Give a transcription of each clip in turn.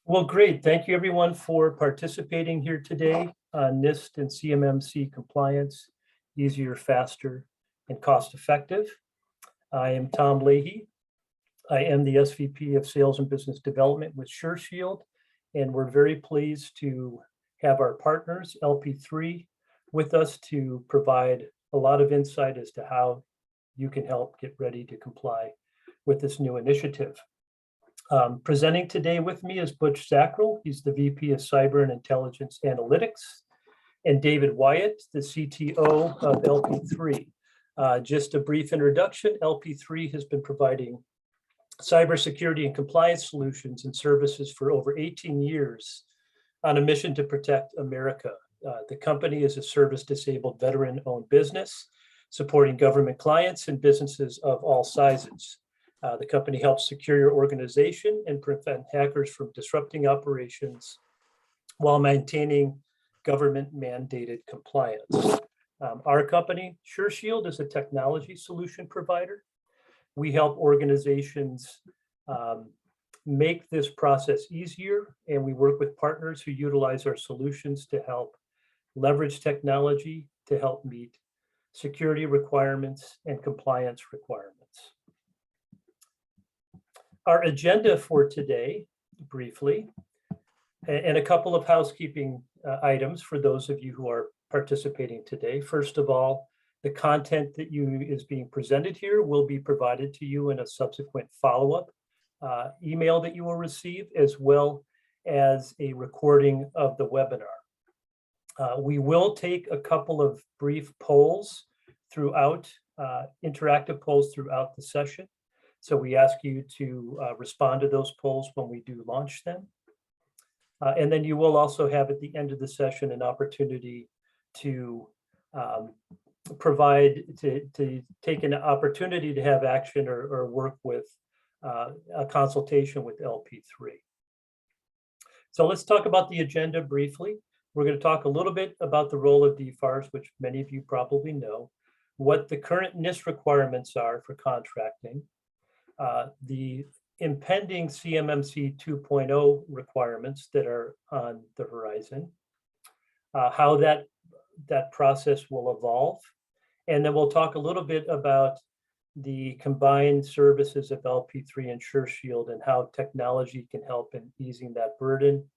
Well, great. Thank you everyone for participating here today on Nist and CMMC compliance, easier, faster, and cost-effective. I am Tom Leahy. I am the SVP of Sales and Business Development with SureShield, and we're very pleased to have our partners, LP3, with us to provide a lot of insight as to how you can help get ready to comply with this new initiative. Presenting today with me is Butch Zackrell. He's the VP of Cyber and Intelligence Analytics, and David Wyatt, the CTO of LP3. Just a brief introduction, LP3 has been providing cybersecurity and compliance solutions and services for over 18 years on a mission to protect America. The company is a service-disabled veteran-owned business supporting government clients and businesses of all sizes. The company helps secure your organization and prevent hackers from disrupting operations while maintaining government-mandated compliance. Our company, SureShield, is a technology solution provider. We help organizations make this process easier, and we work with partners who utilize our solutions to help leverage technology to help meet security requirements and compliance requirements. Our agenda for today, briefly, and a couple of housekeeping items for those of you who are participating today. First of all, the content that is being presented here will be provided to you in a subsequent follow-up email that you will receive, as well as a recording of the webinar. We will take a couple of brief polls throughout, interactive polls throughout the session. So we ask you to respond to those polls when we do launch them. And then you will also have at the end of the session an opportunity to take an opportunity to have action or work with a consultation with LP3. So let's talk about the agenda briefly. We're going to talk a little bit about the role of Dfars, which many of you probably know, what the current Nist requirements are for contracting, the impending CMMC 2.0 requirements that are on the horizon, how that process will evolve. And then we'll talk a little bit about the combined services of LP3 and SureShield and how technology can help in easing that burden,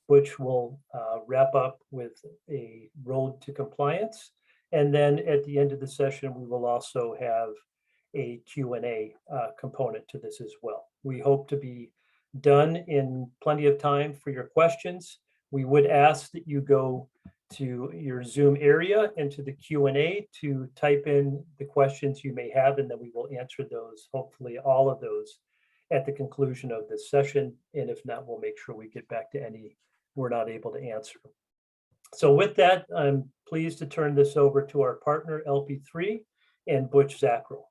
which will wrap up with a road to compliance. And then at the end of the session, we will also have a Q&A component to this as well. We hope to be done in plenty of time for your questions. We would ask that you go to your Zoom area and to the Q&A to type in the questions you may have, and then we will answer those, hopefully all of those, at the conclusion of this session. And if not, we'll make sure we get back to any we're not able to answer. So with that, I'm pleased to turn this over to our partner, LP3, and Butch Zackrell.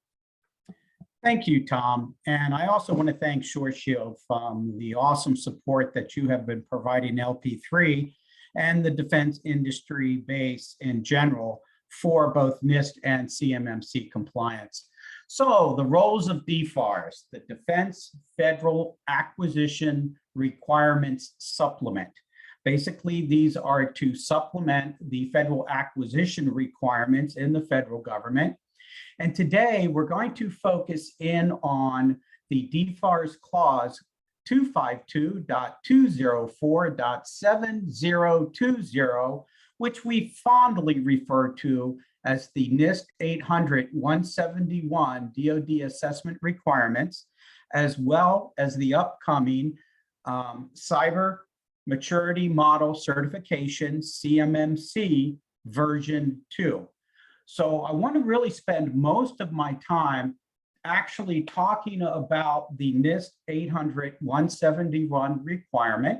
Thank you, Tom. And I also want to thank SureShield for the awesome support that you have been providing LP3 and the defense industry base in general for both Nist and CMMC compliance. So the roles of Dfars, the Defense Federal Acquisition Requirements Supplement. Basically, these are to supplement the federal acquisition requirements in the federal government. And today we're going to focus in on the Dfars clause 252.204.7020, which we fondly refer to as the NIST 800-171 DoD assessment requirements, as well as the upcoming Cyber Maturity Model Certification, CMMC version 2. So I want to really spend most of my time actually talking about the NIST 800-171 requirement,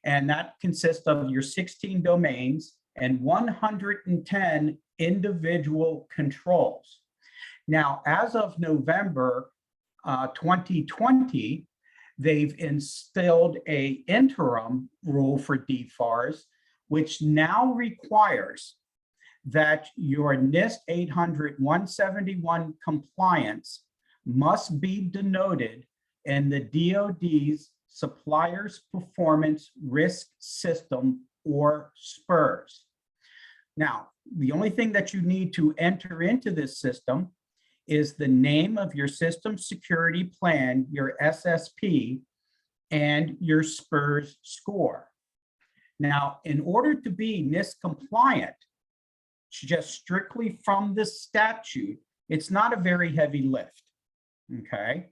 and that consists of your 16 domains and 110 individual controls. Now, as of November 2020, they've instilled an interim rule for Dfars, which now requires that your NIST 800-171 compliance must be denoted in the DoD's Supplier's Performance Risk System, or SPRS. Now, the only thing that you need to enter into this system is the name of your system security plan, your SSP, and your SPRS score. Now, in order to be Nist compliant, just strictly from this statute, it's not a very heavy lift, okay?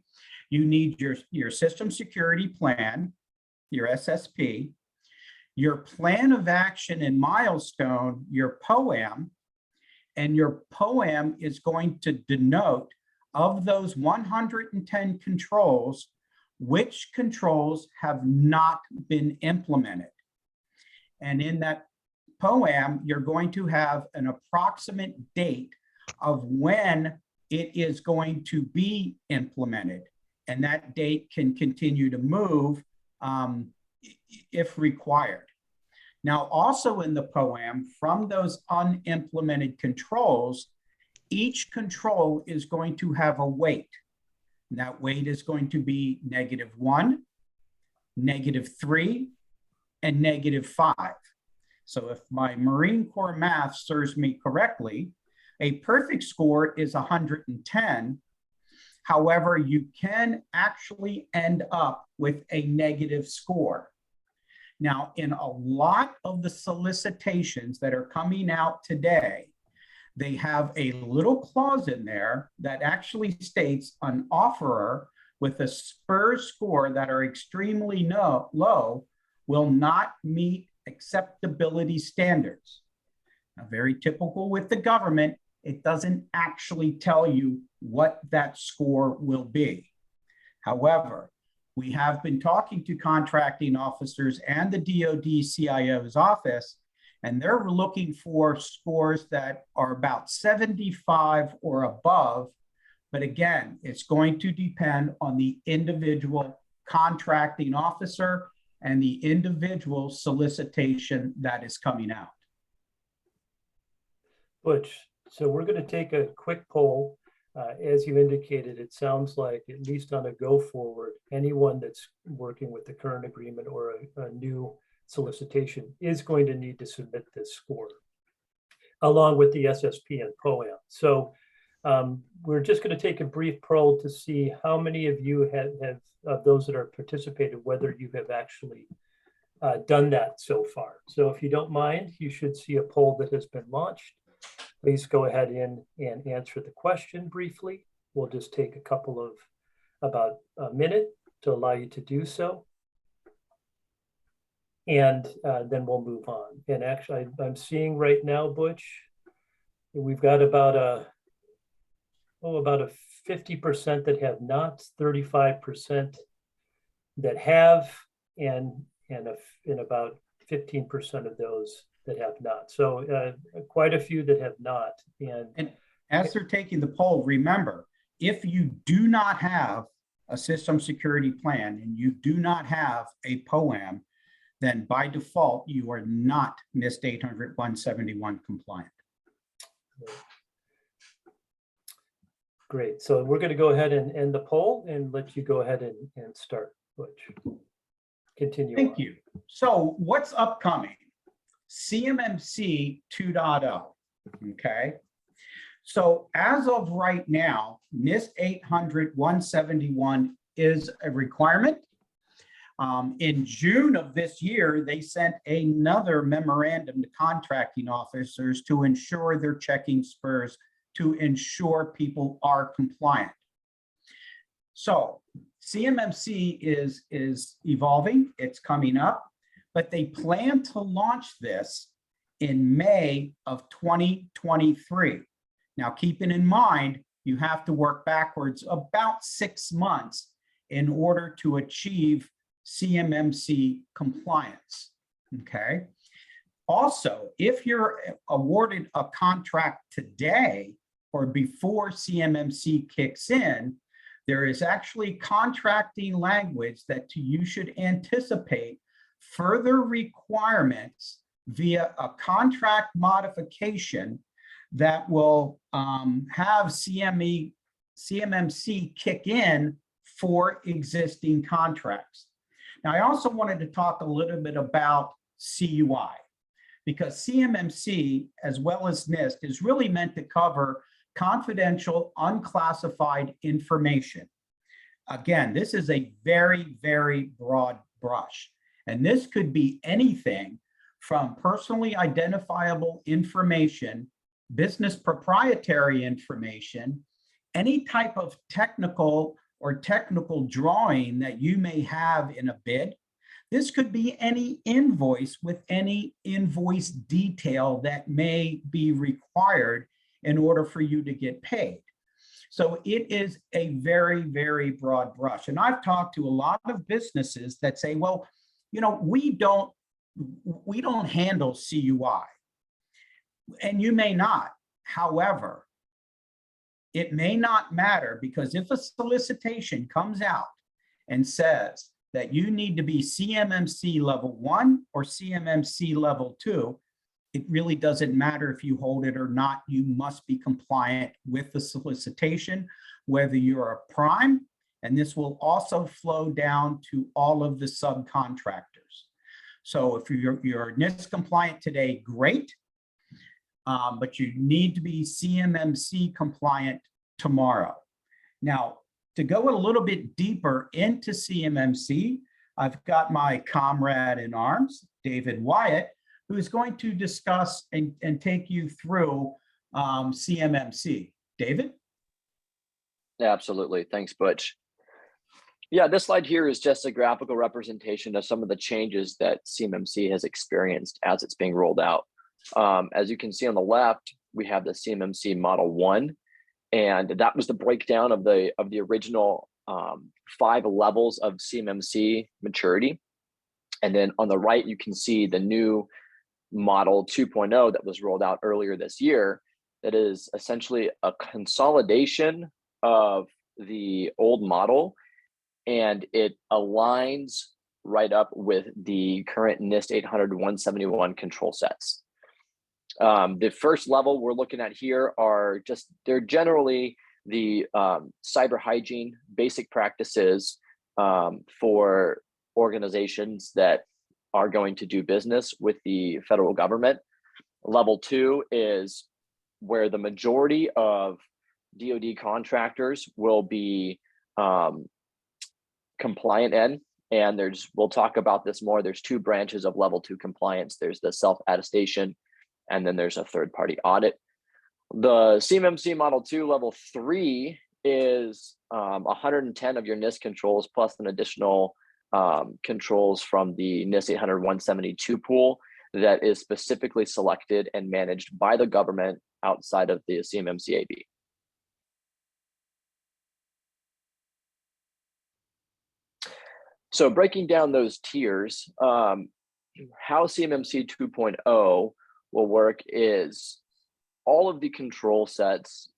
You need your system security plan, your SSP, your plan of action and milestone, your POA&M, and your POA&M is going to denote of those 110 controls, which controls have not been implemented. And in that POA&M, you're going to have an approximate date of when it is going to be implemented. And that date can continue to move if required. Now, also in the POA&M, from those unimplemented controls, each control is going to have a weight. And that weight is going to be -1, -3, and -5. So if my Marine Corps math serves me correctly, a perfect score is 110. However, you can actually end up with a negative score. Now, in a lot of the solicitations that are coming out today, they have a little clause in there that actually states an offerer with a SPRS score that are extremely low will not meet acceptability standards. Now, very typical with the government, it doesn't actually tell you what that score will be. However, we have been talking to contracting officers and the DoD CIO's office, and they're looking for scores that are about 75 or above. But again, it's going to depend on the individual contracting officer and the individual solicitation that is coming out. Butch, so we're going to take a quick poll. As you indicated, it sounds like, at least on a go forward, anyone that's working with the current agreement or a new solicitation is going to need to submit this score along with the SSP and POA&M. So we're just going to take a brief poll to see how many of you have of those that are participated, whether you have actually done that so far. So if you don't mind, you should see a poll that has been launched. Please go ahead and answer the question briefly. We'll just take a couple of, about a minute to allow you to do so. And then we'll move on. And actually, I'm seeing right now, Butch, we've got about a 50% that have not, 35% that have, and about 15% of those that have not. So quite a few that have not. And as they're taking the poll, remember, if you do not have a system security plan and you do not have a POA&M, then by default, you are not NIST 800-171 compliant. Great. So we're going to go ahead and end the poll and let you go ahead and start, Butch. Continue. Thank you. So what's upcoming? CMMC 2.0, okay? So as of right now, NIST 800-171 is a requirement. In June of this year, they sent another memorandum to contracting officers to ensure they're checking SPRS to ensure people are compliant. So CMMC is evolving, it's coming up, but they plan to launch this in May of 2023. Now, keeping in mind, you have to work backwards about 6 months in order to achieve CMMC compliance, okay? Also, if you're awarded a contract today or before CMMC kicks in, there is actually contracting language that you should anticipate further requirements via a contract modification that will have CMMC kick in for existing contracts. Now, I also wanted to talk a little bit about CUI, because CMMC, as well as Nist, is really meant to cover confidential, unclassified information. Again, this is a very, very broad brush, and this could be anything from personally identifiable information, business proprietary information, any type of technical or technical drawing that you may have in a bid. This could be any invoice with any invoice detail that may be required in order for you to get paid. So it is a very, very broad brush. And I've talked to a lot of businesses that say, well, you know, we don't handle CUI. And you may not. However, it may not matter, because if a solicitation comes out and says that you need to be CMMC level 1 or CMMC level 2, it really doesn't matter if you hold it or not. You must be compliant with the solicitation, whether you're a prime, and this will also flow down to all of the subcontractors. So if you're NIST compliant today, great, but you need to be CMMC compliant tomorrow. Now, to go a little bit deeper into CMMC, I've got my comrade in arms, David Wyatt, who is going to discuss and take you through CMMC. David? Absolutely. Thanks, Butch. Yeah, this slide here is just a graphical representation of some of the changes that CMMC has experienced as it's being rolled out. As you can see on the left, we have the CMMC Model 1, and that was the breakdown of the original 5 levels of CMMC maturity. And then on the right, you can see the new Model 2.0 that was rolled out earlier this year. That is essentially a consolidation of the old model, and it aligns right up with the current NIST 800-171 control sets. The first level we're looking at here are they're generally the cyber hygiene basic practices for organizations that are going to do business with the federal government. Level 2 is where the majority of DoD contractors will be compliant in, and we'll talk about this more. There's 2 branches of level 2 compliance. There's the self-attestation, and then there's a third-party audit. The CMMC Model 2 Level 3 is 110 of your NIST controls plus an additional controls from the NIST 800-172 pool that is specifically selected and managed by the government outside of the CMMC AB. So breaking down those tiers, how CMMC 2.0 will work is all of the control sets,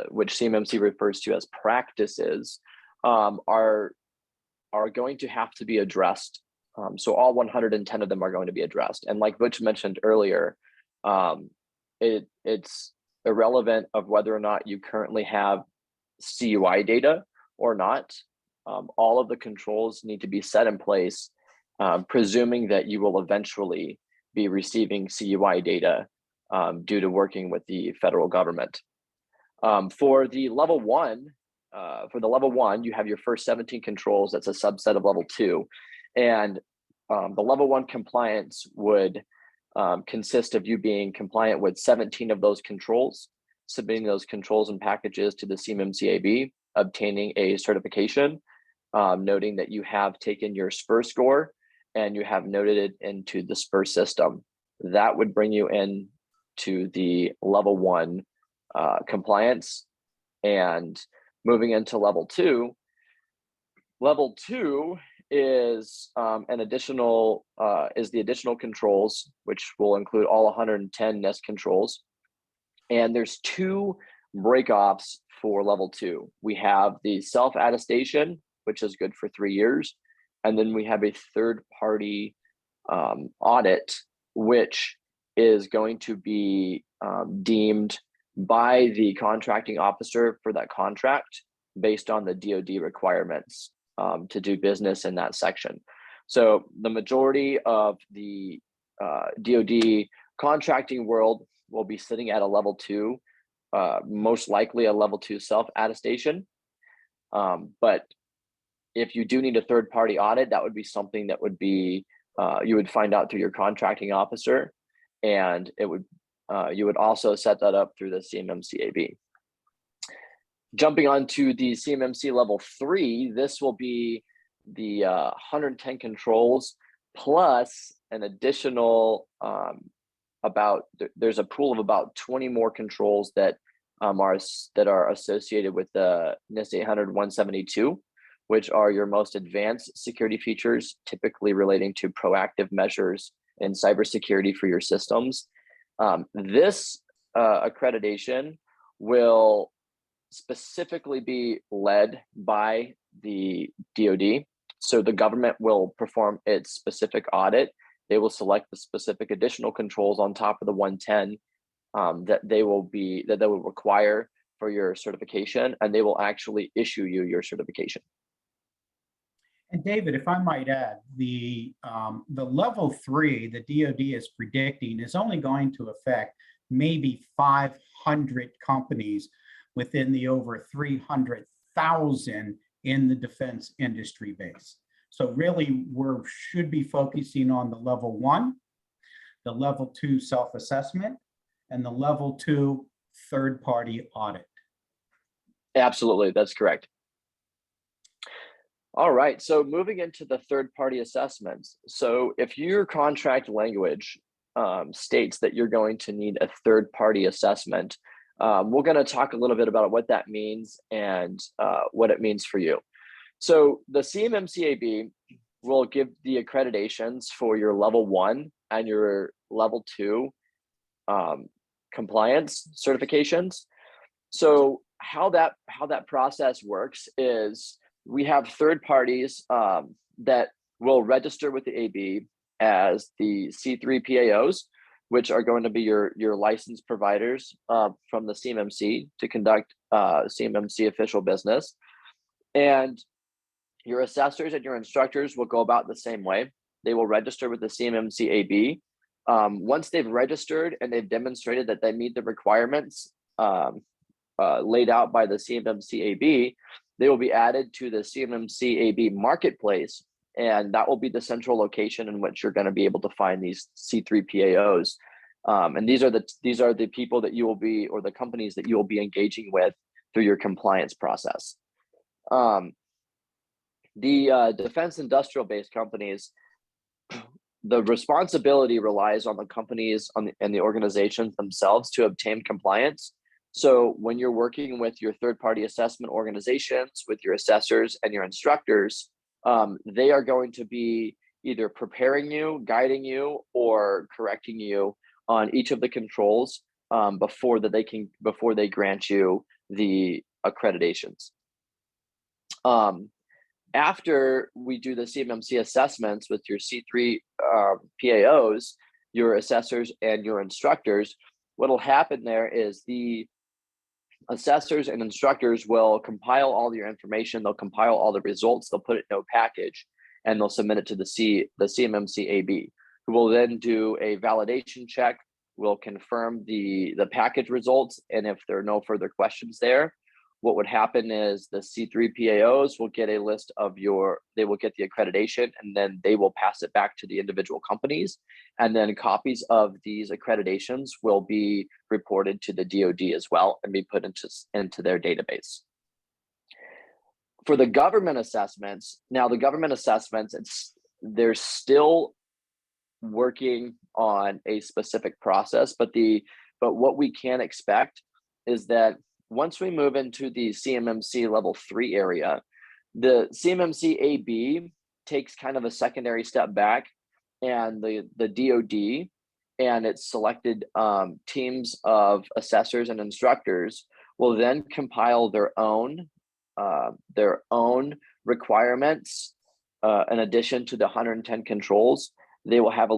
which CMMC refers to as practices, are going to have to be addressed. So all 110 of them are going to be addressed. And like Butch mentioned earlier, it's irrelevant of whether or not you currently have CUI data or not. All of the controls need to be set in place, presuming that you will eventually be receiving CUI data due to working with the federal government. For the level 1, you have your first 17 controls. That's a subset of level 2, and the level 1 compliance would consist of you being compliant with 17 of those controls, submitting those controls and packages to the CMMC AB, obtaining a certification, noting that you have taken your SPRS score and you have noted it into the SPRS system. That would bring you in to the level 1 compliance. And moving into level 2, level 2 is the additional controls, which will include all 110 NIST controls. And there's 2 breakoffs for level 2. We have the self-attestation, which is good for 3 years. And then we have a third-party audit, which is going to be deemed by the contracting officer for that contract based on the DoD requirements to do business in that section. So the majority of the DoD contracting world will be sitting at a level 2, most likely a level 2 self-attestation. But if you do need a third-party audit, that would be something that would be you would find out through your contracting officer, and it would you would also set that up through the CMMC AB. Jumping on to the CMMC level 3, this will be the 110 controls plus an additional there's a pool of about 20 more controls that are associated with the Nist 800-172, which are your most advanced security features, typically relating to proactive measures in cybersecurity for your systems. This accreditation will specifically be led by the DoD. So the government will perform its specific audit. They will select the specific additional controls on top of the 110 that they will require for your certification, and they will actually issue you your certification. And David, if I might add, the level 3 the DoD is predicting is only going to affect maybe 500 companies within the over 300,000 in the defense industry base. So really, we should be focusing on the level 1, the level 2 self-assessment, and the level 2 third-party audit. Absolutely, that's correct. All right, so moving into the third-party assessments. So if your contract language states that you're going to need a third-party assessment, we're going to talk a little bit about what that means and what it means for you. So the CMMC AB will give the accreditations for your level 1 and your level 2 compliance certifications. So how that process works is we have third parties that will register with the AB as the C3 PAOs, which are going to be your licensed providers from the CMMC to conduct CMMC official business. And your assessors and your instructors will go about the same way. They will register with the CMMC AB. Once they've registered and they've demonstrated that they meet the requirements laid out by the CMMC AB, they will be added to the CMMC AB marketplace, and that will be the central location in which you're going to be able to find these C3 PAOs. And these are the people that you will be, or the companies that you will be engaging with through your compliance process. The defense industrial based companies, the responsibility relies on the companies and the organizations themselves to obtain compliance. So when you're working with your third-party assessment organizations, with your assessors and your instructors, they are going to be either preparing you, guiding you, or correcting you on each of the controls before they grant you the accreditations. After we do the CMMC assessments with your C3 PAOs, your assessors and your instructors, what will happen there is the assessors and instructors will compile all your information. They'll compile all the results. They'll put it in a package, and they'll submit it to the CMMC AB, who will then do a validation check, will confirm the package results, and if there are no further questions there, what would happen is the C3 PAOs will get a list of they will get the accreditation, and then they will pass it back to the individual companies. And then copies of these accreditations will be reported to the DoD as well and be put into their database. For the government assessments, they're still working on a specific process, but what we can expect is that once we move into the CMMC level 3 area, the CMMC AB takes kind of a secondary step back, and the DoD and its selected teams of assessors and instructors will then compile their own requirements in addition to the 110 controls. They will have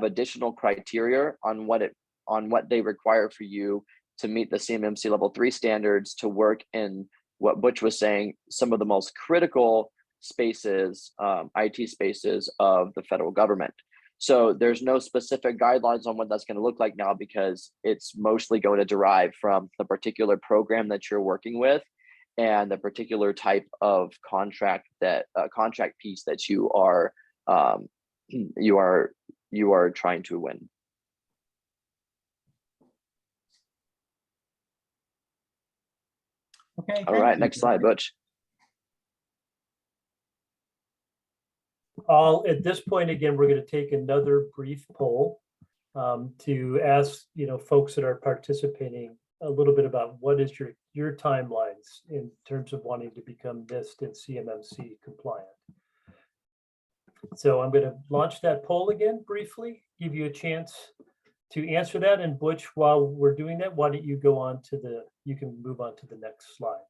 additional criteria on what they require for you to meet the CMMC level 3 standards to work in what Butch was saying, some of the most critical spaces, IT spaces of the federal government. So there's no specific guidelines on what that's going to look like now, because it's mostly going to derive from the particular program that you're working with and the particular type of contract piece that you are trying to win. Okay. All right, next slide, Butch. At this point, again, we're going to take another brief poll to ask, folks that are participating a little bit about what is your timelines in terms of wanting to become Nist and CMMC compliant. So I'm going to launch that poll again briefly, give you a chance to answer that. And Butch, while we're doing that, why don't you go on to you can move on to the next slide.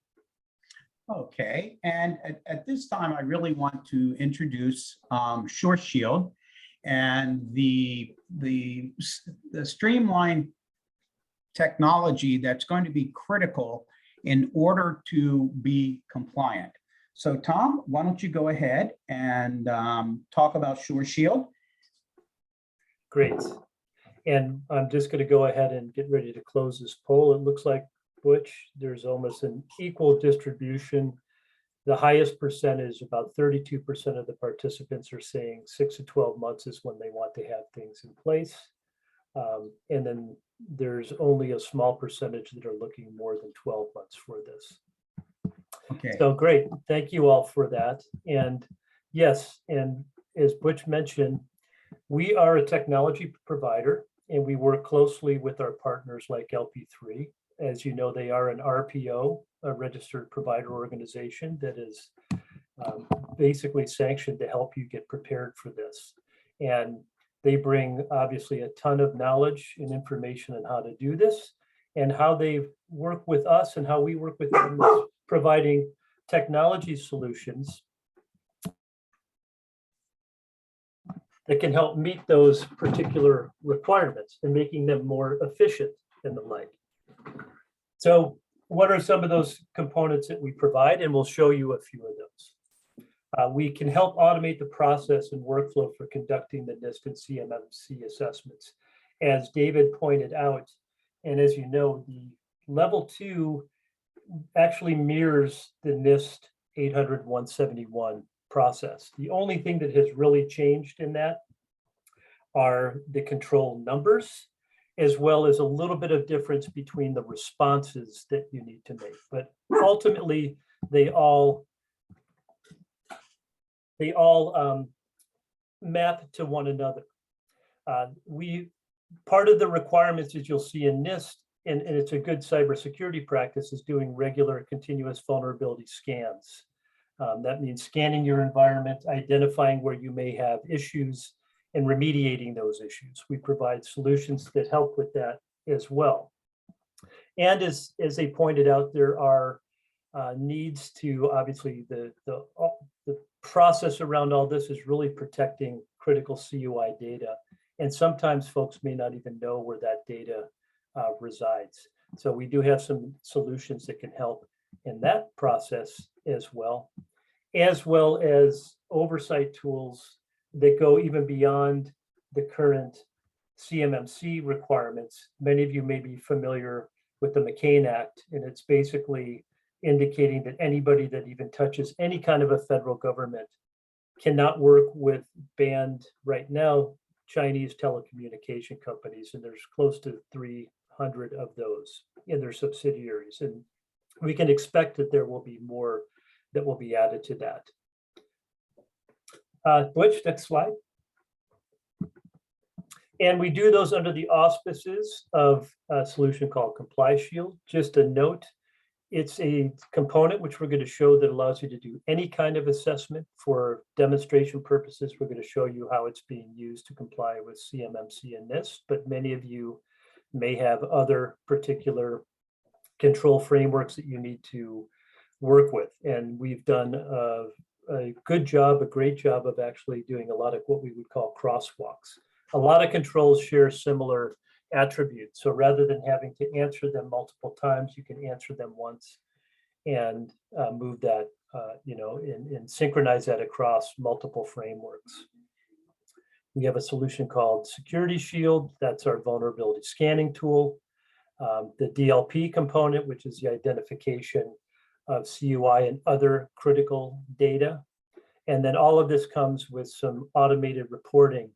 Okay, and at this time, I really want to introduce SureShield and the streamlined technology that's going to be critical in order to be compliant. So Tom, why don't you go ahead and talk about SureShield? Great. And I'm just going to go ahead and get ready to close this poll. It looks like, Butch, there's almost an equal distribution. The highest percentage, about 32% of the participants are saying 6 to 12 months is when they want to have things in place. And then there's only a small percentage that are looking more than 12 months for this. Okay. So great. Thank you all for that. And yes, and as Butch mentioned, we are a technology provider and we work closely with our partners like LP3. As you know, they are an RPO, a registered provider organization that is basically sanctioned to help you get prepared for this. And they bring obviously a ton of knowledge and information on how to do this, and how they work with us and how we work with them, providing technology solutions that can help meet those particular requirements and making them more efficient and the like. So what are some of those components that we provide? And we'll show you a few of those. We can help automate the process and workflow for conducting the Nist and CMMC assessments. As David pointed out, and as you know, the level 2 actually mirrors the Nist 800-171 process. The only thing that has really changed in that are the control numbers, as well as a little bit of difference between the responses that you need to make. But ultimately, they all map to one another. Part of the requirements, as you'll see in Nist, and it's a good cybersecurity practice, is doing regular continuous vulnerability scans. That means scanning your environment, identifying where you may have issues, and remediating those issues. We provide solutions that help with that as well. And as they pointed out, there are needs to, obviously, the process around all this is really protecting critical CUI data. And sometimes folks may not even know where that data resides. So we do have some solutions that can help in that process as well as oversight tools that go even beyond the current CMMC requirements. Many of you may be familiar with the McCain Act, and it's basically indicating that anybody that even touches any kind of a federal government cannot work with banned, right now, Chinese telecommunication companies, and there's close to 300 of those in their subsidiaries. And we can expect that there will be more that will be added to that. Butch, next slide. And we do those under the auspices of a solution called ComplyShield. Just a note, it's a component which we're going to show that allows you to do any kind of assessment. For demonstration purposes, we're going to show you how it's being used to comply with CMMC and Nist, but many of you may have other particular control frameworks that you need to work with. And we've done a good job, a great job of actually doing a lot of what we would call crosswalks. A lot of controls share similar attributes. So rather than having to answer them multiple times, you can answer them once and move that and synchronize that across multiple frameworks. We have a solution called SureShield. That's our vulnerability scanning tool. The DLP component, which is the identification of CUI and other critical data. And then all of this comes with some automated reporting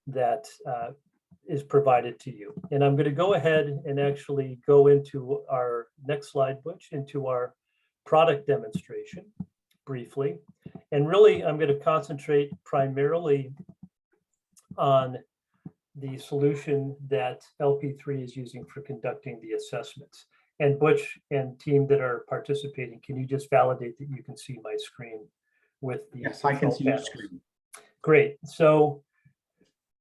that is provided to you. And I'm going to go ahead and actually go into our next slide, Butch, into our product demonstration briefly. And really, I'm going to concentrate primarily on the solution that LP3 is using for conducting the assessments. And Butch and team that are participating, can you just validate that you can see my screen with the Yes, I can see your panels? screen. Great. So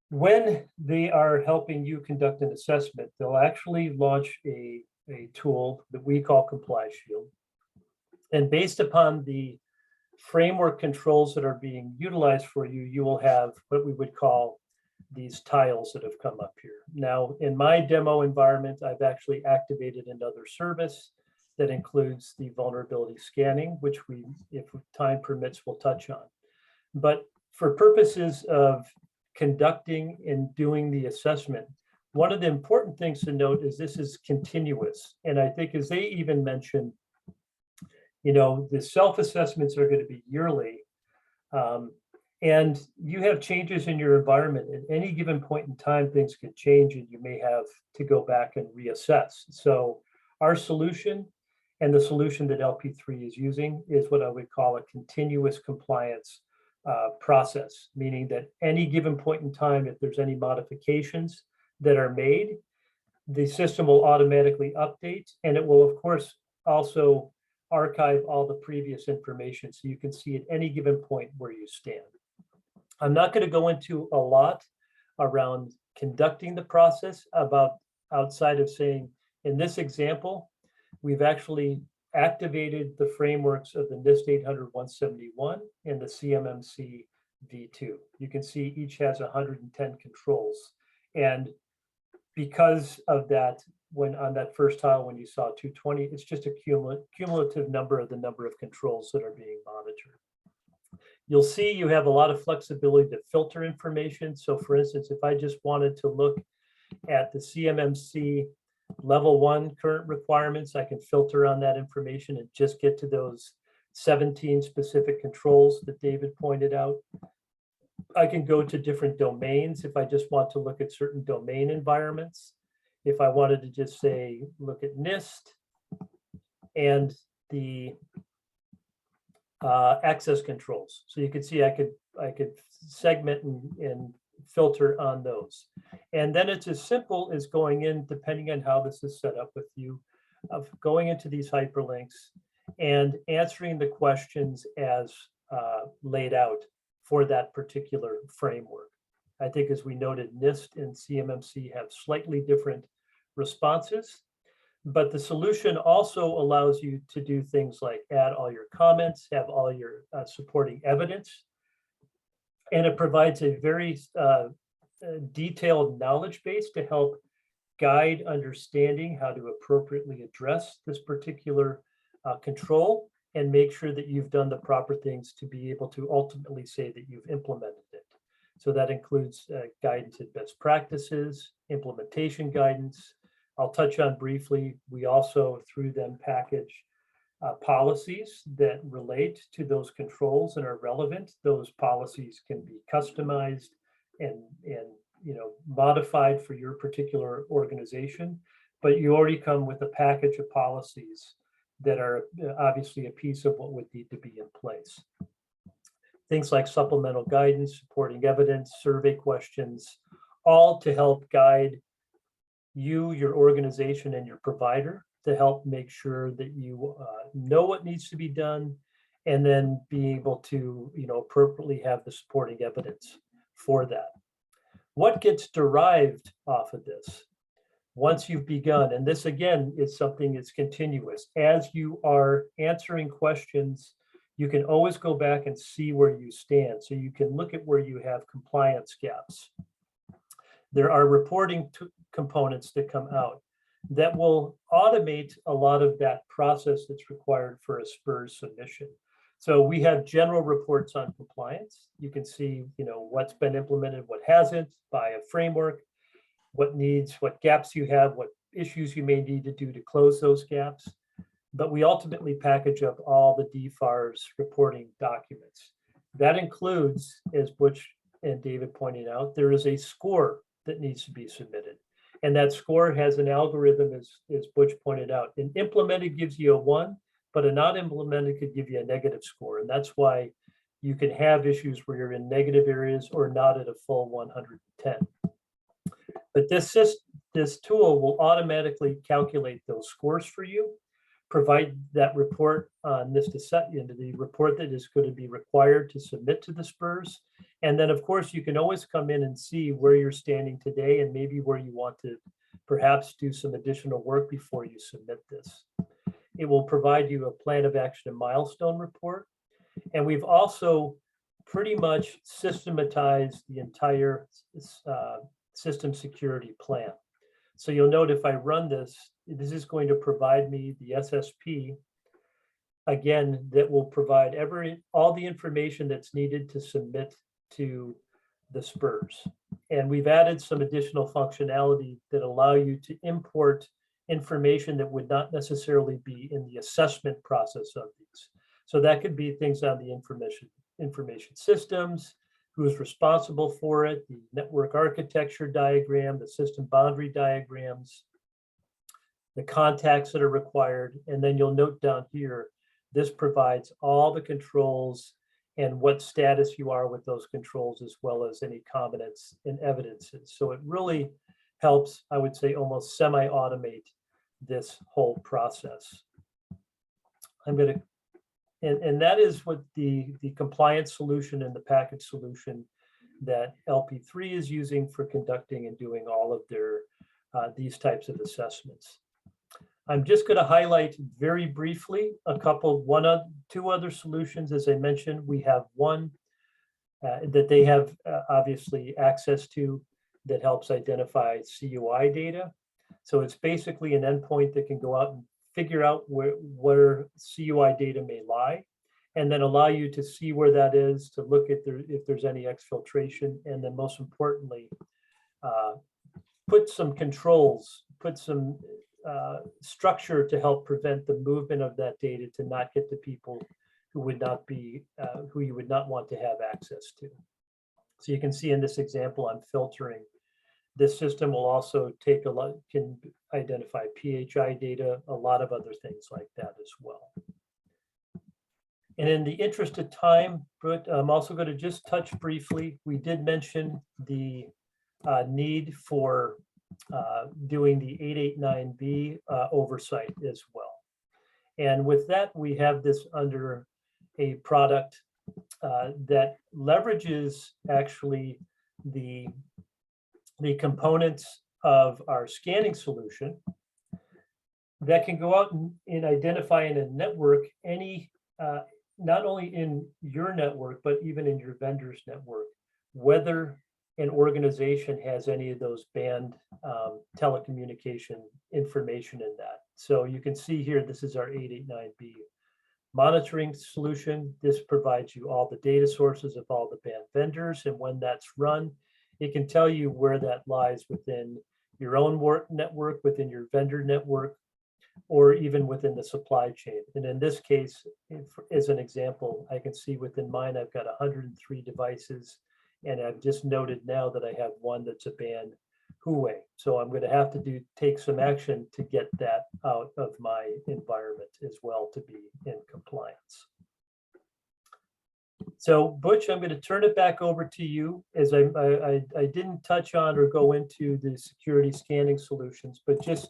when they are helping you conduct an assessment, they'll actually launch a tool that we call CompliShield. And based upon the framework controls that are being utilized for you, you will have what we would call these tiles that have come up here. Now, in my demo environment, I've actually activated another service that includes the vulnerability scanning, which we, if time permits, will touch on. But for purposes of conducting and doing the assessment, one of the important things to note is this is continuous. And I think as they even mentioned, the self-assessments are going to be yearly. And you have changes in your environment. At any given point in time, things can change and you may have to go back and reassess. So our solution and the solution that LP3 is using is what I would call a continuous compliance process, meaning that any given point in time, if there's any modifications that are made, the system will automatically update, and it will, of course, also archive all the previous information so you can see at any given point where you stand. I'm not going to go into a lot around conducting the process outside of saying, in this example, we've actually activated the frameworks of the Nist 800-171 and the CMMC v2. You can see each has 110 controls. And because of that, when on that first tile, when you saw 220, it's just a cumulative number of the number of controls that are being monitored. You'll see you have a lot of flexibility to filter information. So for instance, if I just wanted to look at the CMMC level 1 current requirements, I can filter on that information and just get to those 17 specific controls that David pointed out. I can go to different domains if I just want to look at certain domain environments. If I wanted to just say, look at Nist and the access controls. So you can see I could segment and filter on those. And then it's as simple as going in, depending on how this is set up with you, of going into these hyperlinks and answering the questions as laid out for that particular framework. I think as we noted, Nist and CMMC have slightly different responses, but the solution also allows you to do things like add all your comments, have all your supporting evidence, and it provides a very detailed knowledge base to help guide understanding how to appropriately address this particular control and make sure that you've done the proper things to be able to ultimately say that you've implemented it. So that includes guidance and best practices, implementation guidance. I'll touch on briefly, we also through them package policies that relate to those controls and are relevant. Those policies can be customized and modified for your particular organization, but you already come with a package of policies that are obviously a piece of what would need to be in place. Things like supplemental guidance, supporting evidence, survey questions, all to help guide you, your organization, and your provider to help make sure that you know what needs to be done, and then be able to appropriately have the supporting evidence for that. What gets derived off of this once you've begun, and this again is something that's continuous, as you are answering questions, you can always go back and see where you stand. So you can look at where you have compliance gaps. There are reporting components that come out that will automate a lot of that process that's required for a SPRS submission. So we have general reports on compliance. You can see, what's been implemented, what hasn't, by a framework, what needs, what gaps you have, what issues you may need to do to close those gaps. But we ultimately package up all the Dfars reporting documents. That includes, as Butch and David pointed out, there is a score that needs to be submitted. And that score has an algorithm, as Butch pointed out. An implemented gives you a 1, but a not implemented could give you a negative score. And that's why you can have issues where you're in negative areas or not at a full 110. But this tool will automatically calculate those scores for you, provide that report on Nist into the report that is going to be required to submit to the SPRS. And then, of course, you can always come in and see where you're standing today and maybe where you want to perhaps do some additional work before you submit this. It will provide you a plan of action and milestone report. And we've also pretty much systematized the entire system security plan. So you'll note if I run this, this is going to provide me the SSP, again, that will provide all the information that's needed to submit to the SPRS. And we've added some additional functionality that allow you to import information that would not necessarily be in the assessment process of these. So that could be things on the information systems, who's responsible for it, the network architecture diagram, the system boundary diagrams, the contacts that are required. And then you'll note down here, this provides all the controls and what status you are with those controls, as well as any covenants and evidences. So it really helps, I would say, almost semi-automate this whole process. And that is what the compliance solution and the package solution that LP3 is using for conducting and doing all of their these types of assessments. I'm just going to highlight very briefly two other solutions. As I mentioned, we have one that they have obviously access to that helps identify CUI data. So it's basically an endpoint that can go out and figure out where CUI data may lie, and then allow you to see where that is, to look at if there's any exfiltration, and then most importantly, put some controls, put some structure to help prevent the movement of that data to not get to people who would not be, who you would not want to have access to. So you can see in this example, I'm filtering. This system will also can identify PHI data, a lot of other things like that as well. And in the interest of time, but I'm also going to just touch briefly, we did mention the need for doing the 889B oversight as well. And with that, we have this under a product that leverages actually the components of our scanning solution that can go out and identify in a network any, not only in your network, but even in your vendor's network, whether an organization has any of those banned telecommunication information in that. So you can see here, this is our 889B monitoring solution. This provides you all the data sources of all the banned vendors, and when that's run, it can tell you where that lies within your own network, within your vendor network, or even within the supply chain. And in this case, as an example, I can see within mine, I've got 103 devices, and I've just noted now that I have one that's a banned Huawei. So I'm going to have to take some action to get that out of my environment as well to be in compliance. So Butch, I'm going to turn it back over to you, as I didn't touch on or go into the security scanning solutions, but just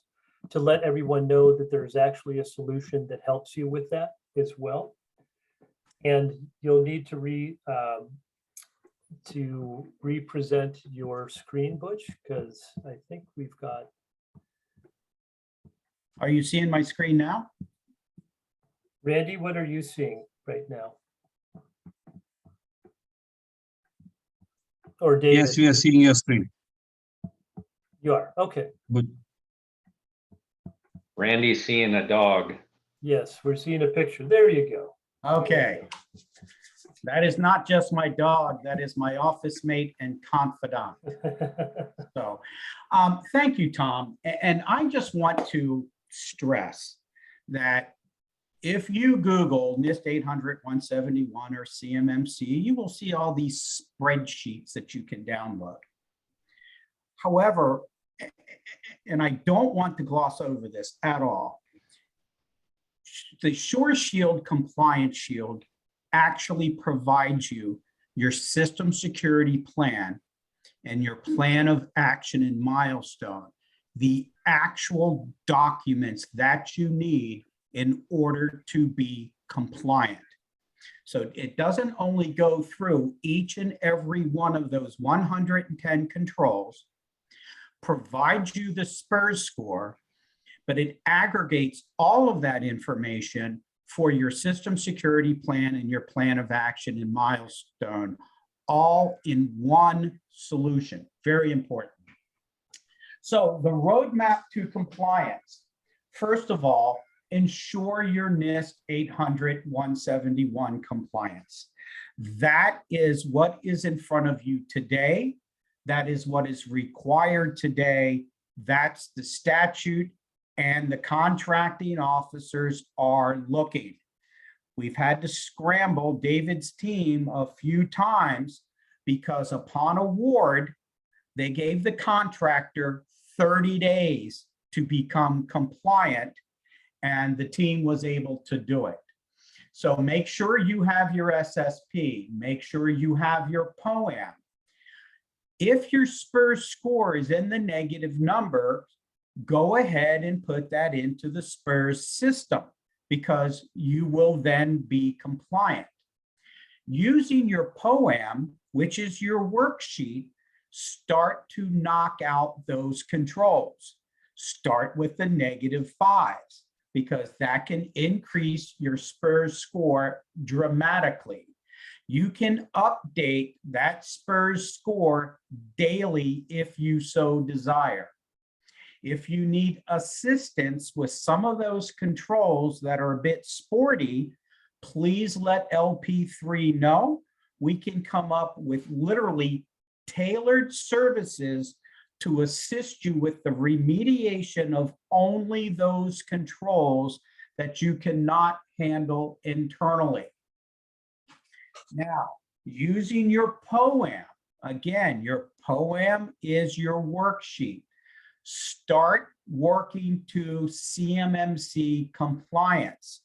to let everyone know that there's actually a solution that helps you with that as well. And you'll need to represent your screen, Butch, because I think we've got. Are you seeing my screen now? Randy, what are you seeing right now? Or David? Yes, we are seeing your screen. You are, okay. Good. Randy's seeing a dog. Yes, we're seeing a picture. There you go. Okay. That is not just my dog, that is my office mate and confidant. So thank you, Tom. And I just want to stress that if you Google NIST 800-171 or CMMC, you will see all these spreadsheets that you can download. However, and I don't want to gloss over this at all, the SureShield Compliance Shield actually provides you your system security plan and your plan of action and milestone, the actual documents that you need in order to be compliant. So it doesn't only go through each and every one of those 110 controls, provides you the SPRS score, but it aggregates all of that information for your system security plan and your plan of action and milestone, all in one solution. Very important. So the roadmap to compliance. First of all, ensure your NIST 800-171 compliance. That is what is in front of you today. That is what is required today. That's the statute, and the contracting officers are looking. We've had to scramble David's team a few times because upon award, they gave the contractor 30 days to become compliant, and the team was able to do it. So make sure you have your SSP, make sure you have your POA&M. If your SPRS score is in the negative number, go ahead and put that into the SPRS system because you will then be compliant. Using your POA&M, which is your worksheet, start to knock out those controls. Start with the -5s because that can increase your SPRS score dramatically. You can update that SPRS score daily if you so desire. If you need assistance with some of those controls that are a bit sporty, please let LP3 know. We can come up with literally tailored services to assist you with the remediation of only those controls that you cannot handle internally. Now, using your POA&M, again, your POA&M is your worksheet. Start working to CMMC compliance.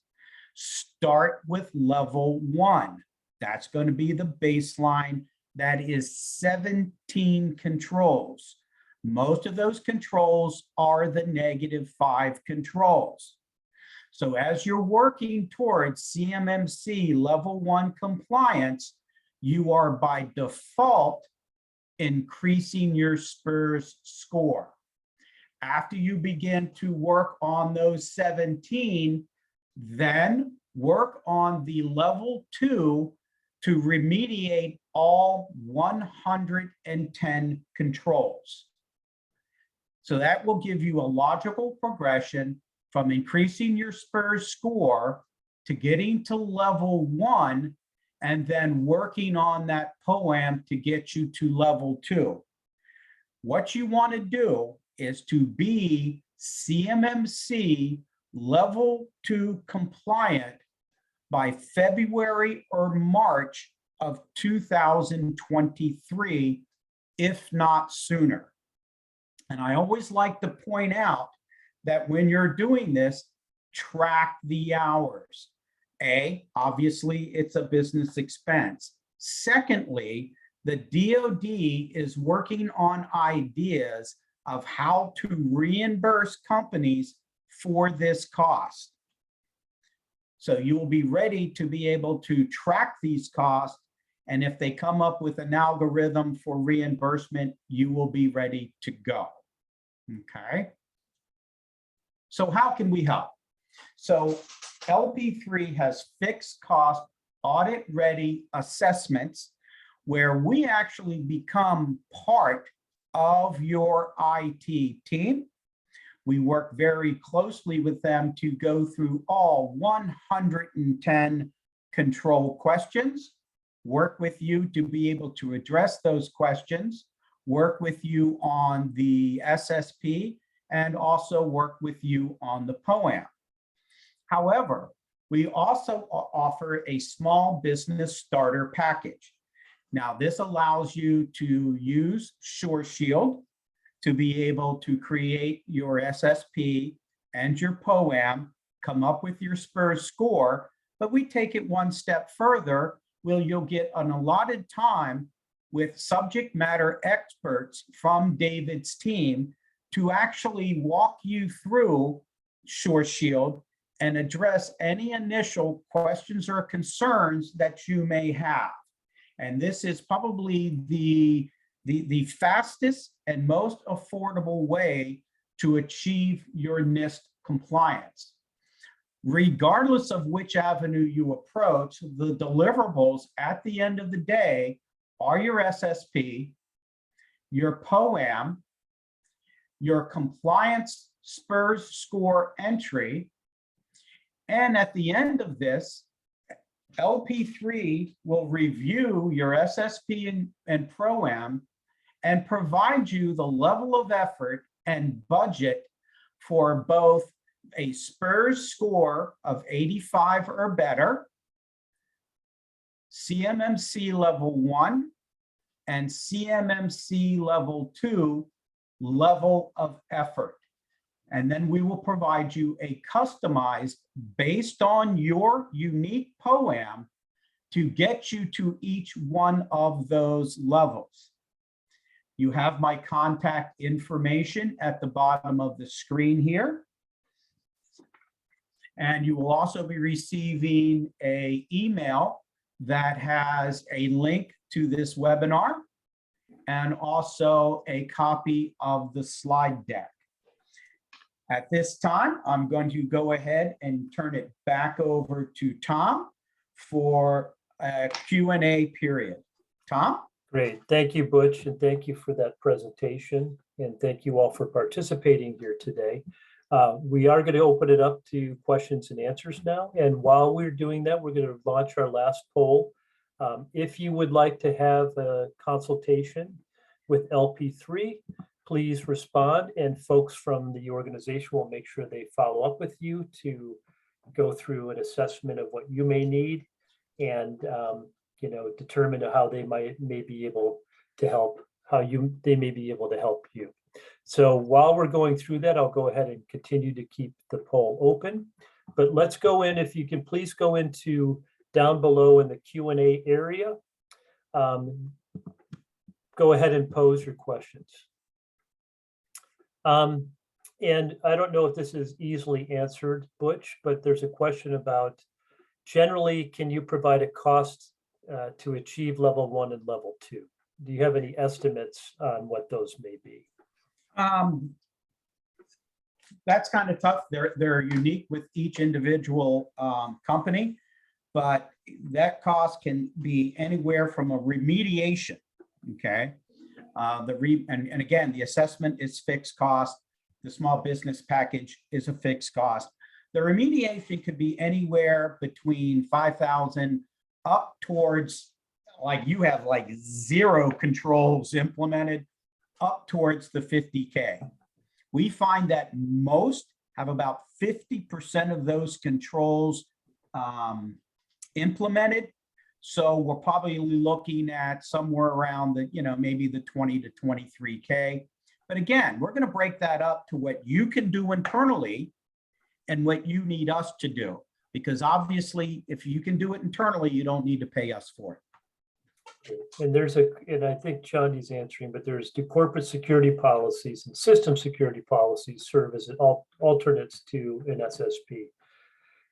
Start with level 1. That's going to be the baseline. That is 17 controls. Most of those controls are the -5 controls. So as you're working towards CMMC level 1 compliance, you are by default increasing your SPRS score. After you begin to work on those 17, then work on the level 2 to remediate all 110 controls. So that will give you a logical progression from increasing your SPRS score to getting to level 1 and then working on that POA&M to get you to level 2. What you want to do is to be CMMC level 2 compliant by February or March of 2023, if not sooner. And I always like to point out that when you're doing this, track the hours. Obviously, it's a business expense. Secondly, the DoD is working on ideas of how to reimburse companies for this cost. So you will be ready to be able to track these costs. And if they come up with an algorithm for reimbursement, you will be ready to go. Okay. So how can we help? So LP3 has fixed cost audit ready assessments where we actually become part of your IT team. We work very closely with them to go through all 110 control questions, work with you to be able to address those questions, work with you on the SSP, and also work with you on the POA&M. However, we also offer a small business starter package. Now, this allows you to use SureShield to be able to create your SSP and your POA&M, come up with your SPRS score, but we take it one step further, where you'll get an allotted time with subject matter experts from David's team to actually walk you through SureShield and address any initial questions or concerns that you may have. And this is probably the fastest and most affordable way to achieve your Nist compliance. Regardless of which avenue you approach, the deliverables at the end of the day are your SSP, your POA&M, your compliance SPRS score entry, and at the end of this, LP3 will review your SSP and POA&M and provide you the level of effort and budget for both a SPRS score of 85 or better, CMMC level 1, and CMMC level 2 level of effort. And then we will provide you a customized based on your unique POA&M to get you to each one of those levels. You have my contact information at the bottom of the screen here. And you will also be receiving an email that has a link to this webinar and also a copy of the slide deck. At this time, I'm going to go ahead and turn it back over to Tom for a Q&A period. Tom? Great. Thank you, Butch, and thank you for that presentation. And thank you all for participating here today. We are going to open it up to questions and answers now. And while we're doing that, we're going to launch our last poll. If you would like to have a consultation with LP3, please respond, and folks from the organization will make sure they follow up with you to go through an assessment of what you may need and determine how they may be able to help, they may be able to help you. So while we're going through that, I'll go ahead and continue to keep the poll open. But let's go in, if you can please go into down below in the Q&A area. Go ahead and pose your questions. And I don't know if this is easily answered, Butch, but there's a question about, generally, can you provide a cost to achieve level 1 and level 2? Do you have any estimates on what those may be? That's kind of tough. They're unique with each individual company, but that cost can be anywhere from a remediation, okay? And again, the assessment is fixed cost. The small business package is a fixed cost. The remediation could be anywhere between 5,000 up towards, like you have like 0 controls implemented, up towards the 50K. We find that most have about 50% of those controls implemented. So we're probably looking at somewhere around the, maybe the 20 to 23K. But again, we're going to break that up to what you can do internally and what you need us to do. Because obviously, if you can do it internally, you don't need to pay us for it. And I think Chandi's answering, but there's the corporate security policies and system security policies serve as alternates to an SSP.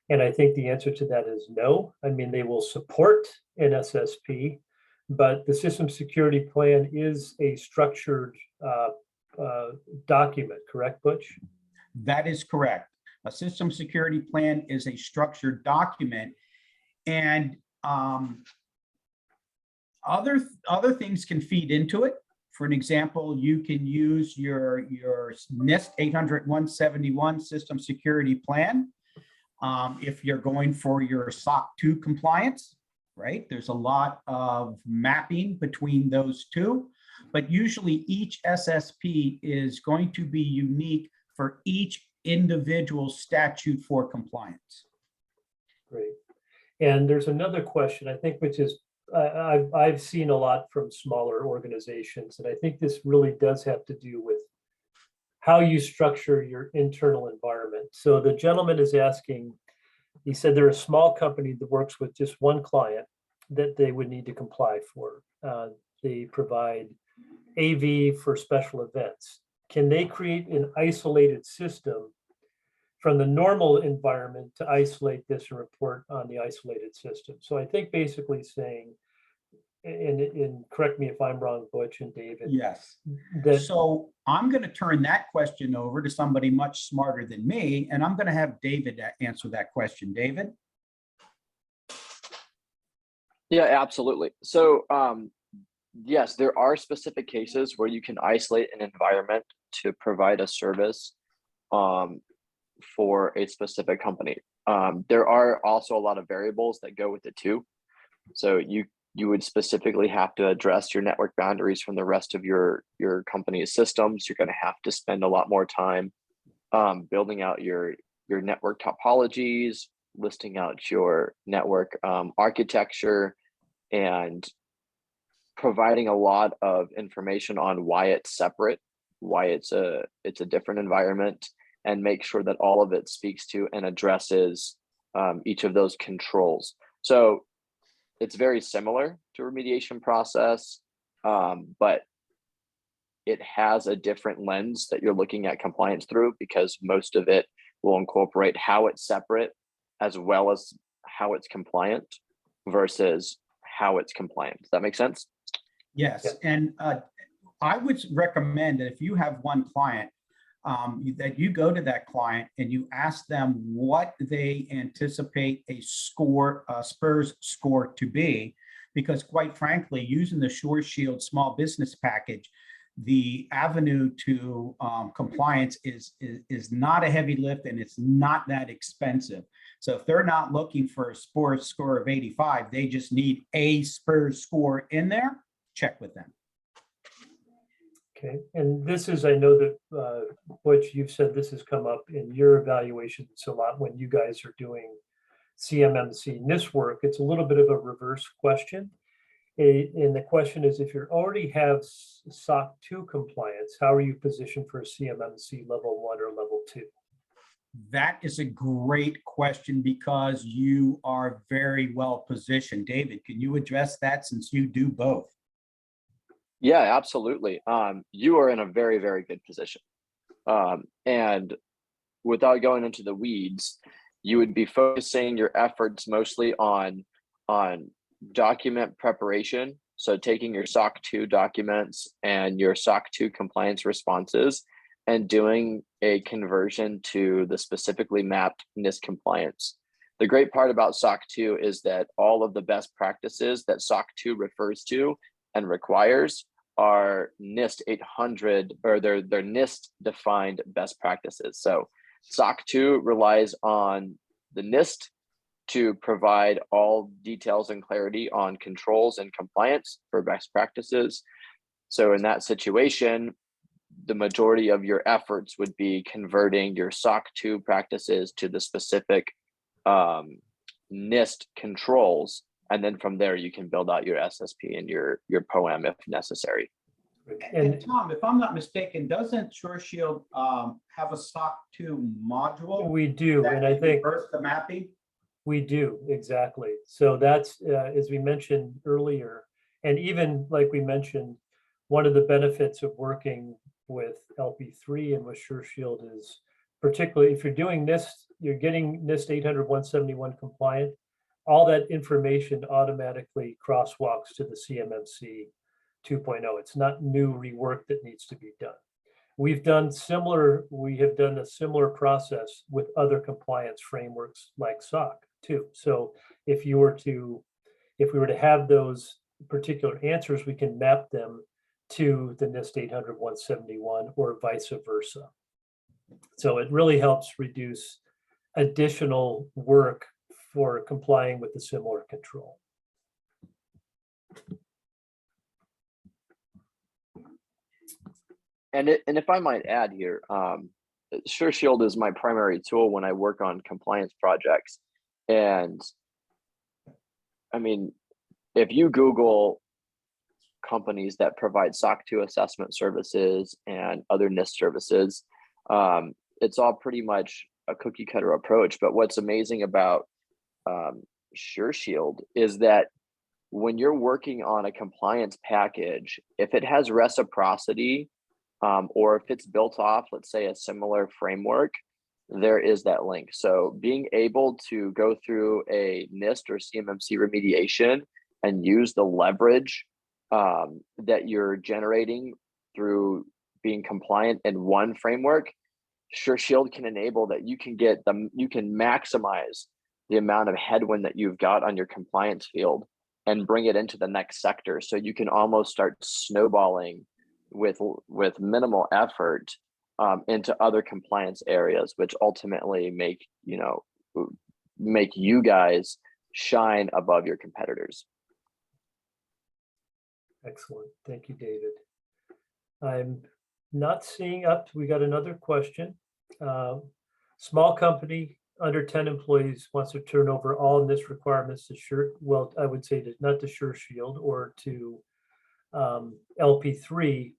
And I think the answer to that is no. I mean, they will support an SSP, but the system security plan is a structured document, correct, Butch? That is correct. A system security plan is a structured document, and other things can feed into it. For an example, you can use your Nist 800-171 system security plan. If you're going for your SOC 2 compliance, right, there's a lot of mapping between those two, but usually each SSP is going to be unique for each individual statute for compliance. Great. And there's another question, I think, which is, I've seen a lot from smaller organizations, and I think this really does have to do with how you structure your internal environment. So the gentleman is asking, he said they're a small company that works with just one client that they would need to comply for. They provide AV for special events. Can they create an isolated system from the normal environment to isolate this and report on the isolated system? So I think basically saying, and correct me if I'm wrong, Butch and David. Yes. That, So I'm going to turn that question over to somebody much smarter than me, and I'm going to have David answer that question. David? Yeah, absolutely. So yes, there are specific cases where you can isolate an environment to provide a service for a specific company. There are also a lot of variables that go with it too. So you would specifically have to address your network boundaries from the rest of your company's systems. You're going to have to spend a lot more time building out your network topologies, listing out your network architecture, and providing a lot of information on why it's separate, why it's a different environment, and make sure that all of it speaks to and addresses each of those controls. So it's very similar to a remediation process, but it has a different lens that you're looking at compliance through, because most of it will incorporate how it's separate as well as how it's compliant versus how it's compliant. Does that make sense? Yes. Yeah. And I would recommend that if you have one client, that you go to that client and you ask them what they anticipate a score, SPRS score to be, because quite frankly, using the SureShield small business package, the avenue to compliance is not a heavy lift, and it's not that expensive. So if they're not looking for a SPRS score of 85, they just need a SPRS score in there, check with them. okay, and this is, I know that, Butch, you've said this has come up in your evaluations a lot when you guys are doing CMMC Nist work. It's a little bit of a reverse question. And the question is, if you already have SOC 2 compliance, how are you positioned for a CMMC level 1 or level 2? That is a great question, because you are very well positioned. David, can you address that, since you do both? Yeah, absolutely. You are in a very, very good position. And without going into the weeds, you would be focusing your efforts mostly on document preparation. So taking your SOC 2 documents and your SOC 2 compliance responses and doing a conversion to the specifically mapped Nist compliance. The great part about SOC 2 is that all of the best practices that SOC 2 refers to and requires are Nist 800, or they're Nist defined best practices. So SOC 2 relies on the Nist to provide all details and clarity on controls and compliance for best practices. So in that situation, the majority of your efforts would be converting your SOC 2 practices to the specific Nist controls. And then from there, you can build out your SSP and your POA&M if necessary. And Tom, if I'm not mistaken, doesn't SureShield have a SOC 2 module? We do, and I think reverse the mapping? we do, exactly. So that's, as we mentioned earlier, and even like we mentioned, one of the benefits of working with LP3 and with SureShield is, particularly if you're doing Nist, you're getting Nist 800-171 compliant, all that information automatically crosswalks to the CMMC 2.0. It's not new rework that needs to be done. We have done a similar process with other compliance frameworks like SOC too. So if we were to have those particular answers, we can map them to the Nist 800-171 or vice versa. So it really helps reduce additional work for complying with the similar control. And if I might add here, SureShield is my primary tool when I work on compliance projects. And I mean, if you Google companies that provide SOC 2 assessment services and other Nist services, it's all pretty much a cookie cutter approach. But what's amazing about SureShield is that when you're working on a compliance package, if it has reciprocity, or if it's built off, let's say, a similar framework, there is that link. So being able to go through a Nist or CMMC remediation and use the leverage that you're generating through being compliant in one framework, SureShield can enable that. You can maximize the amount of headwind that you've got on your compliance field and bring it into the next sector. So you can almost start snowballing with minimal effort into other compliance areas, which ultimately make you guys shine above your competitors. Excellent. Thank you, David. I'm not seeing up. We got another question. Small company under 10 employees wants to turn over all Nist requirements to I would say not to SureShield or to LP3.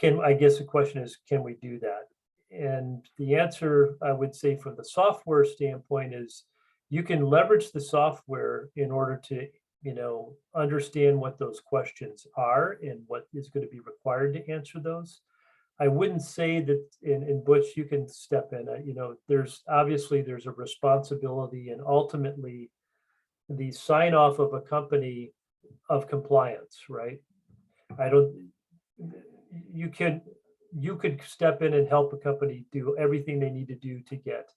I guess the question is, can we do that? And the answer, I would say, from the software standpoint is you can leverage the software in order to, understand what those questions are and what is going to be required to answer those. I wouldn't say that, in Butch, you can step in. There's a responsibility and ultimately the sign off of a company of compliance, right? You could step in and help a company do everything they need to do to get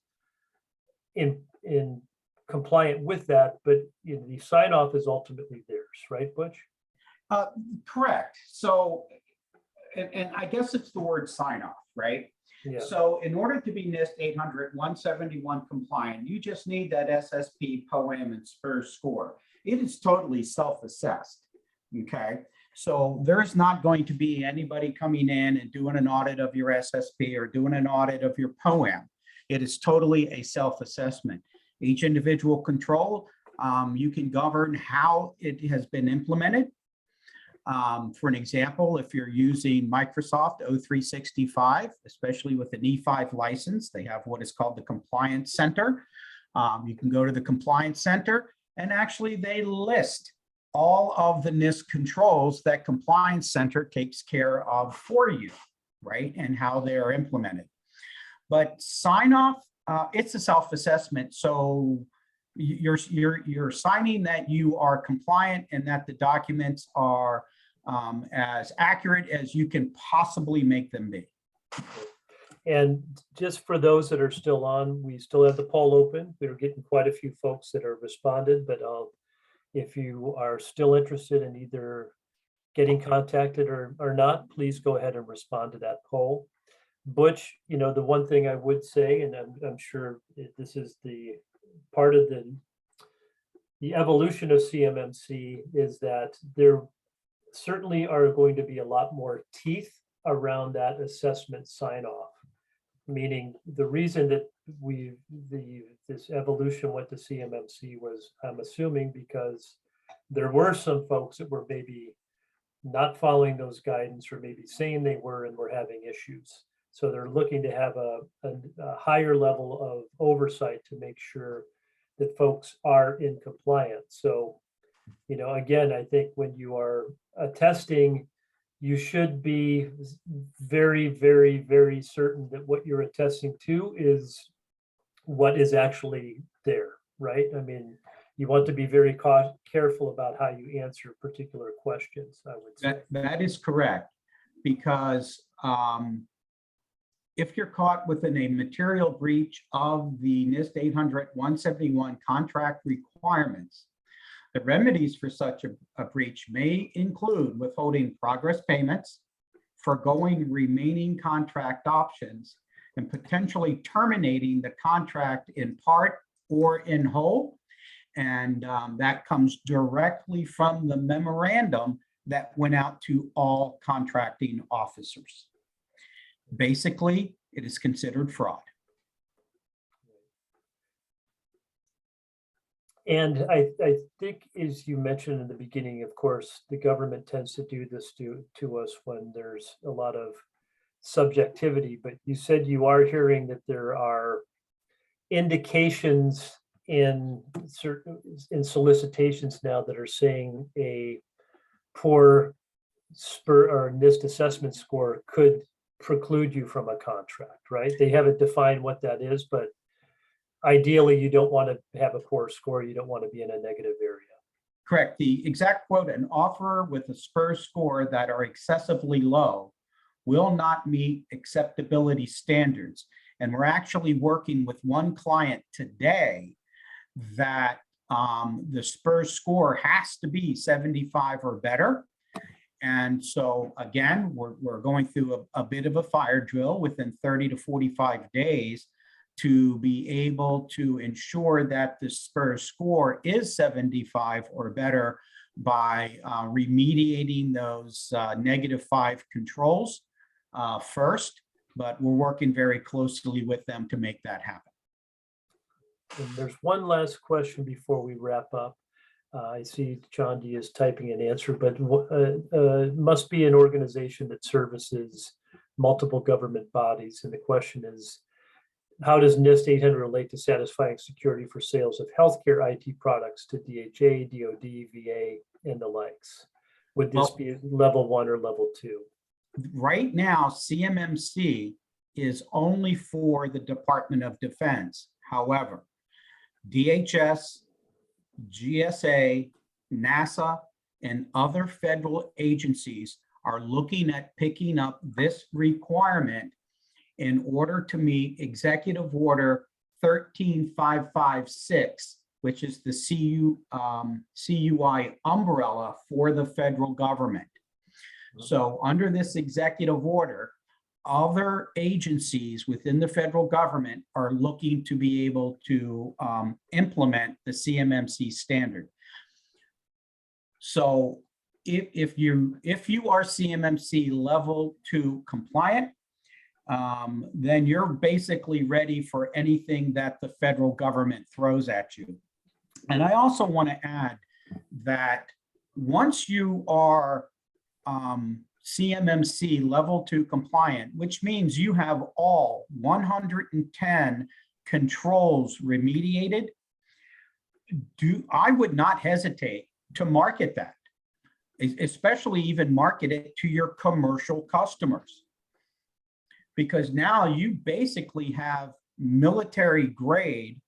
in compliant with that, but the sign off is ultimately theirs, right, Butch? Correct. So, and I guess it's the word sign off, right? Yeah. So in order to be Nist 800-171 compliant, you just need that SSP, POA&M, and SPRS score. It is totally self-assessed, okay? So there's not going to be anybody coming in and doing an audit of your SSP or doing an audit of your POA&M. It is totally a self-assessment. Each individual control, you can govern how it has been implemented. For an example, if you're using Microsoft O365, especially with an E5 license, they have what is called the Compliance Center. You can go to the Compliance Center and actually they list all of the Nist controls that Compliance Center takes care of for you, right? And how they are implemented. But sign off, it's a self-assessment. So you're signing that you are compliant and that the documents are as accurate as you can possibly make them be. And just for those that are still on, we still have the poll open. We're getting quite a few folks that are responded, but if you are still interested in either getting contacted or not, please go ahead and respond to that poll. Butch, the one thing I would say, and I'm sure this is the part of the evolution of CMMC, is that there certainly are going to be a lot more teeth around that assessment sign-off. Meaning the reason that this evolution went to CMMC was, I'm assuming, because there were some folks that were maybe not following those guidance or maybe saying they were and were having issues. So they're looking to have a higher level of oversight to make sure that folks are in compliance. So, again, I think when you are attesting, you should be very, very, very certain that what you're attesting to is what is actually there, right? I mean, you want to be very careful about how you answer particular questions, I would say. That is correct, because if you're caught within a material breach of the Nist 800-171 contract requirements, the remedies for such a breach may include withholding progress payments, foregoing remaining contract options, and potentially terminating the contract in part or in whole. And that comes directly from the memorandum that went out to all contracting officers. Basically, it is considered fraud. And I think, as you mentioned in the beginning, of course, the government tends to do this to us when there's a lot of subjectivity, but you said you are hearing that there are indications in solicitations now that are saying a poor SPR or Nist assessment score could preclude you from a contract, right? They haven't defined what that is, but ideally you don't want to have a poor score. You don't want to be in a negative area. Correct. The exact quote: an offer with a SPRS score that are excessively low will not meet acceptability standards. And we're actually working with one client today that the SPRS score has to be 75 or better. And so again, we're going through a bit of a fire drill within 30 to 45 days to be able to ensure that the SPRS score is 75 or better by remediating those -5 controls first, but we're working very closely with them to make that happen. And there's one last question before we wrap up. I see Chandi is typing an answer, but must be an organization that services multiple government bodies. And the question is, how does NIST 800 relate to satisfying security for sales of healthcare IT products to DHA, DoD, VA, and the likes? Would this be level 1 or level 2? Right now, CMMC is only for the Department of Defense. However, DHS, GSA, NASA, and other federal agencies are looking at picking up this requirement in order to meet Executive Order 13556, which is the CUI umbrella for the federal government. So under this executive order, other agencies within the federal government are looking to be able to implement the CMMC standard. So if you are CMMC level 2 compliant, then you're basically ready for anything that the federal government throws at you. And I also want to add that once you are CMMC level 2 compliant, which means you have all 110 controls remediated, I would not hesitate to market that, especially even market it to your commercial customers. Because now you basically have military grade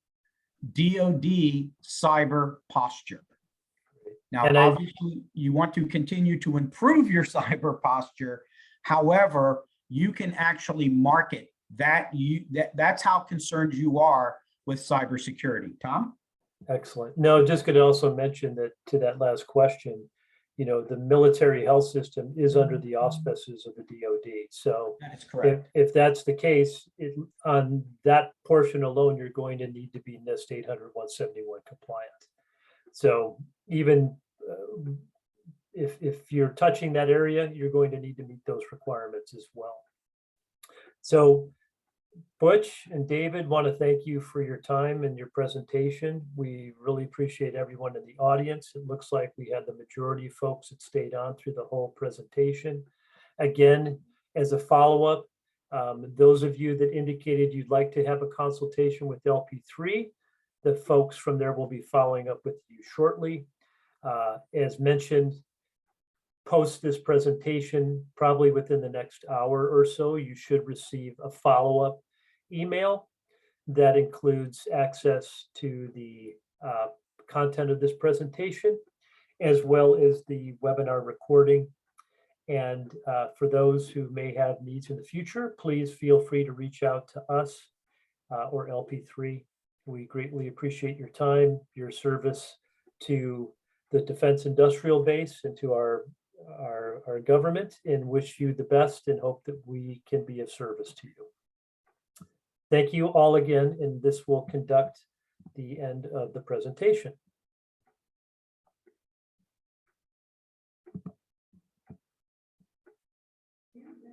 DoD cyber posture. Now, obviously, you want to continue to improve your cyber posture. However, you can actually market that. That's how concerned you are with cybersecurity. Tom? Excellent. No, just going to also mention that to that last question, you know, the military health system is under the auspices of the DoD. So that is correct. If that's the case, on that portion alone, you're going to need to be NIST 800-171 compliant. So even if you're touching that area, you're going to need to meet those requirements as well. So Butch and David, want to thank you for your time and your presentation. We really appreciate everyone in the audience. It looks like we had the majority of folks that stayed on through the whole presentation. Again, as a follow-up, those of you that indicated you'd like to have a consultation with LP3, the folks from there will be following up with you shortly. As mentioned, post this presentation, probably within the next hour or so, you should receive a follow-up email that includes access to the content of this presentation, as well as the webinar recording. And for those who may have needs in the future, please feel free to reach out to us or LP3. We greatly appreciate your time, your service to the defense industrial base and to our government, and wish you the best and hope that we can be of service to you. Thank you all again, and this will conduct the end of the presentation.